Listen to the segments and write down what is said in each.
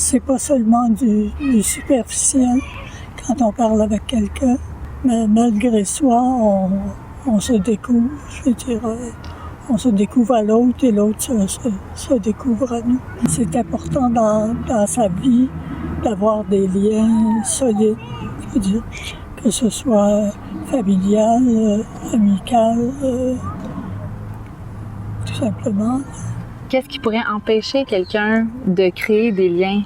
C'est pas seulement du superficiel quand on parle avec quelqu'un, mais malgré soi, on se découvre. Je veux dire, on se découvre à l'autre et l'autre se découvre à nous. C'est important dans sa vie d'avoir des liens solides, je veux dire, que ce soit familial, amical, tout simplement. Qu'est-ce qui pourrait empêcher quelqu'un de créer des liens?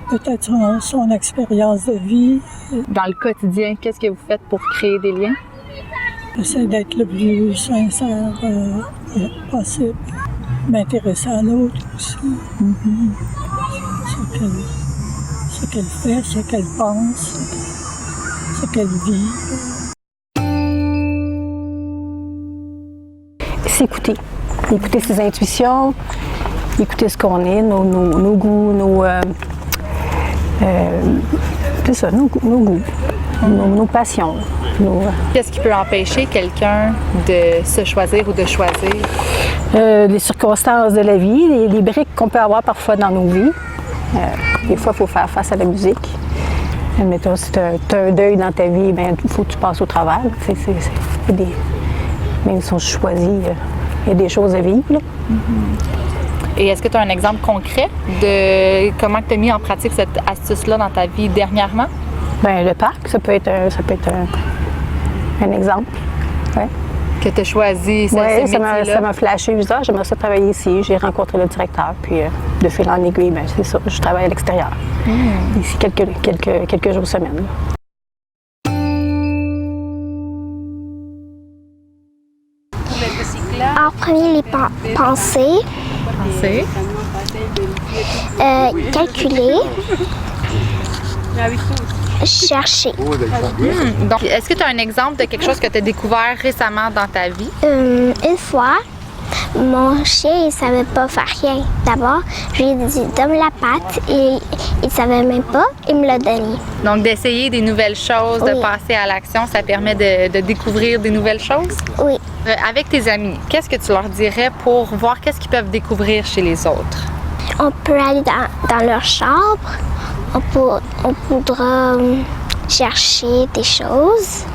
Peut-être son expérience de vie. Dans le quotidien, qu'est-ce que vous faites pour créer des liens? J'essaie d'être le plus sincère possible. M'intéresser à l'autre aussi. Ce qu'elle fait, ce qu'elle pense, ce qu'elle vit. S'écouter. Écouter ses intuitions, écouter ce qu'on est, nos goûts, c'est ça, nos goûts, nos passions. Qu'est-ce qui peut empêcher quelqu'un de se choisir ou de choisir? Les circonstances de la vie, les briques qu'on peut avoir parfois dans nos vies. Des fois, il faut faire face à la musique. Mettons, si tu as un deuil dans ta vie, il faut que tu passes au travers. Même si on choisit, il y a des choses à vivre. Là. Et est-ce que tu as un exemple concret de comment tu as mis en pratique cette astuce-là dans ta vie dernièrement? Bien, le parc, ça peut être un exemple. Ouais. Que tu as choisi ce Oui, métier-là? Ça m'a flashé. Je me disais, j'aimerais ça travailler ici. J'ai rencontré le directeur, puis de fil en aiguille, c'est ça, je travaille à l'extérieur. Ici, quelques jours semaine. En premier, les pensées. Calculer. Chercher. Donc, est-ce que tu as un exemple de quelque chose que tu as découvert récemment dans ta vie? Une fois, mon chien, il savait pas faire rien. D'abord, je lui ai dit, donne la patte, et il savait même pas, il me l'a donné. Donc, d'essayer des nouvelles choses, de passer à l'action, ça permet de découvrir des nouvelles choses? Oui. Avec tes amis, qu'est-ce que tu leur dirais pour voir qu'est-ce qu'ils peuvent découvrir chez les autres? On peut aller dans leur chambre, on pourra chercher des choses.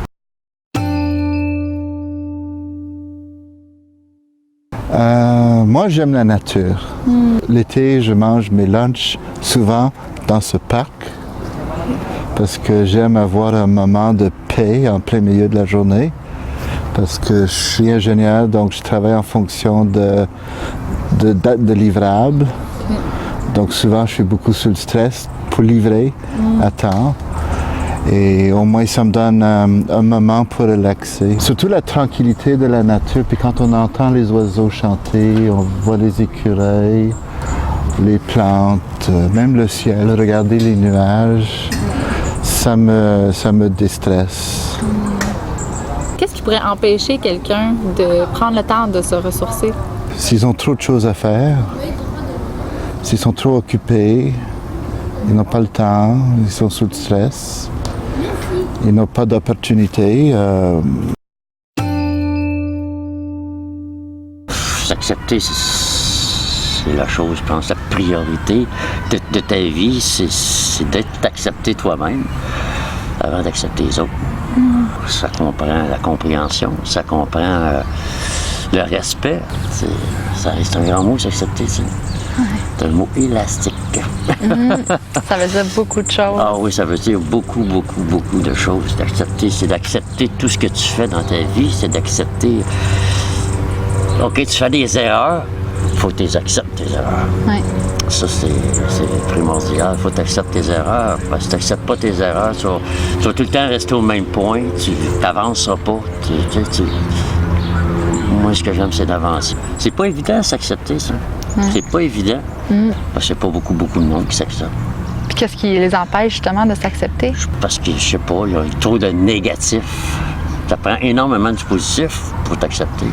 Moi, j'aime la nature. L'été, je mange mes lunchs souvent dans ce parc parce que j'aime avoir un moment de paix en plein milieu de la journée. Parce que je suis ingénieur, donc je travaille en fonction de livrables. Donc souvent, je suis beaucoup sous le stress pour livrer à temps. Et au moins, ça me donne un moment pour relaxer. Surtout la tranquillité de la nature. Puis quand on entend les oiseaux chanter, on voit les écureuils, les plantes, même le ciel, regarder les nuages, ça me déstresse. Qu'est-ce qui pourrait empêcher quelqu'un de prendre le temps de se ressourcer? S'ils ont trop de choses à faire, s'ils sont trop occupés, ils n'ont pas le temps, ils sont sous le stress, ils n'ont pas d'opportunité. S'accepter, c'est la chose, je pense, la priorité de ta vie, c'est d'être accepté toi-même avant d'accepter les autres. Ça comprend la compréhension, ça comprend le respect. Ça reste un grand mot, s'accepter. C'est un mot élastique. Ça veut dire beaucoup de choses. Ah oui, ça veut dire beaucoup, beaucoup, beaucoup de choses. D'accepter, c'est d'accepter tout ce que tu fais dans ta vie, c'est d'accepter. OK, tu fais des erreurs, il faut que tu les acceptes, tes erreurs. Oui. Ça, c'est primordial. Il faut que tu acceptes tes erreurs. Parce que si tu n'acceptes pas tes erreurs, tu vas tout le temps rester au même point. Tu n'avanceras pas. Moi, ce que j'aime, c'est d'avancer. C'est pas évident de s'accepter, ça. C'est pas évident. Parce que c'est pas beaucoup de monde qui s'accepte. Puis qu'est-ce qui les empêche, justement, de s'accepter? Parce que, je sais pas, il y a trop de négatifs. Ça prend énormément de positif pour t'accepter.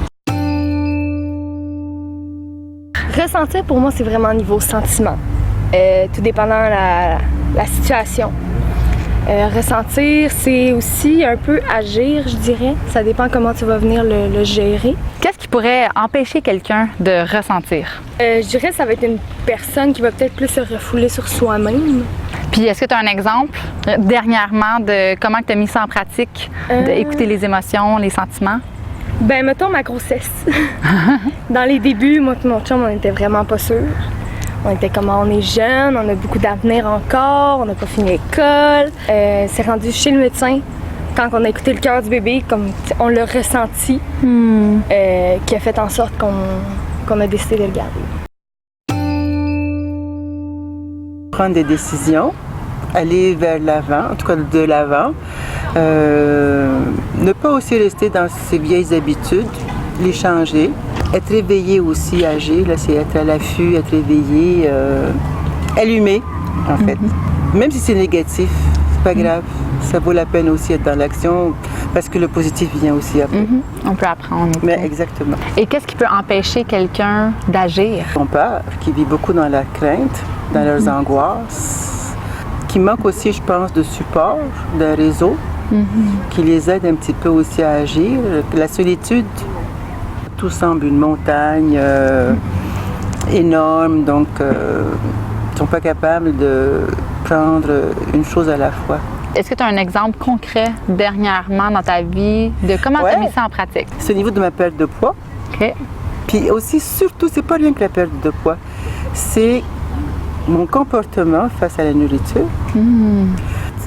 Ressentir, pour moi, c'est vraiment niveau sentiment. Tout dépendant la situation. Ressentir, c'est aussi un peu agir, je dirais. Ça dépend comment tu vas venir le gérer. Qu'est-ce qui pourrait empêcher quelqu'un de ressentir? Je dirais que ça va être une personne qui va peut-être plus se refouler sur soi-même. Puis est-ce que tu as un exemple dernièrement de comment tu as mis ça en pratique, d'écouter les émotions, les sentiments? Ben, mettons ma grossesse. Dans les débuts, moi et mon chum, on était vraiment pas sûrs. On était comme, on est jeune, on a beaucoup d'avenir encore, on n'a pas fini l'école. C'est rendu chez le médecin, quand on a écouté le cœur du bébé, comme on l'a ressenti, qui a fait en sorte qu'on a décidé de le garder. Prendre des décisions, aller vers l'avant, en tout cas de l'avant. Ne pas aussi rester dans ses vieilles habitudes, les changer. Être éveillé aussi, agir, là, c'est être à l'affût, être éveillé, allumé, en fait. Même si c'est négatif, c'est pas grave. Ça vaut la peine aussi d'être dans l'action parce que le positif vient aussi après. On peut apprendre. Mais exactement. Et qu'est-ce qui peut empêcher quelqu'un d'agir? Mon père, qui vit beaucoup dans la crainte, dans leurs angoisses, qui manque aussi, je pense, de support, d'un réseau, qui les aide un petit peu aussi à agir. La solitude, tout semble une montagne énorme, donc ils ne sont pas capables de prendre une chose à la fois. Est-ce que tu as un exemple concret dernièrement dans ta vie de comment tu as mis ça en pratique? C'est au niveau de ma perte de poids. OK. Puis aussi, surtout, c'est pas rien que la perte de poids, c'est mon comportement face à la nourriture.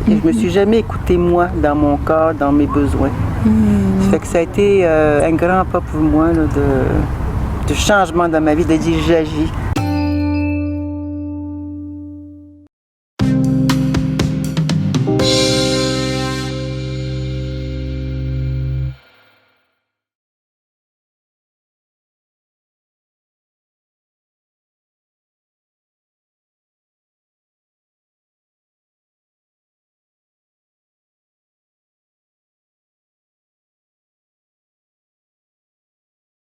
Et je me suis jamais écoutée, moi, dans mon corps, dans mes besoins. Ça fait que ça a été un grand pas pour moi là, de changement dans ma vie, de dire j'agis.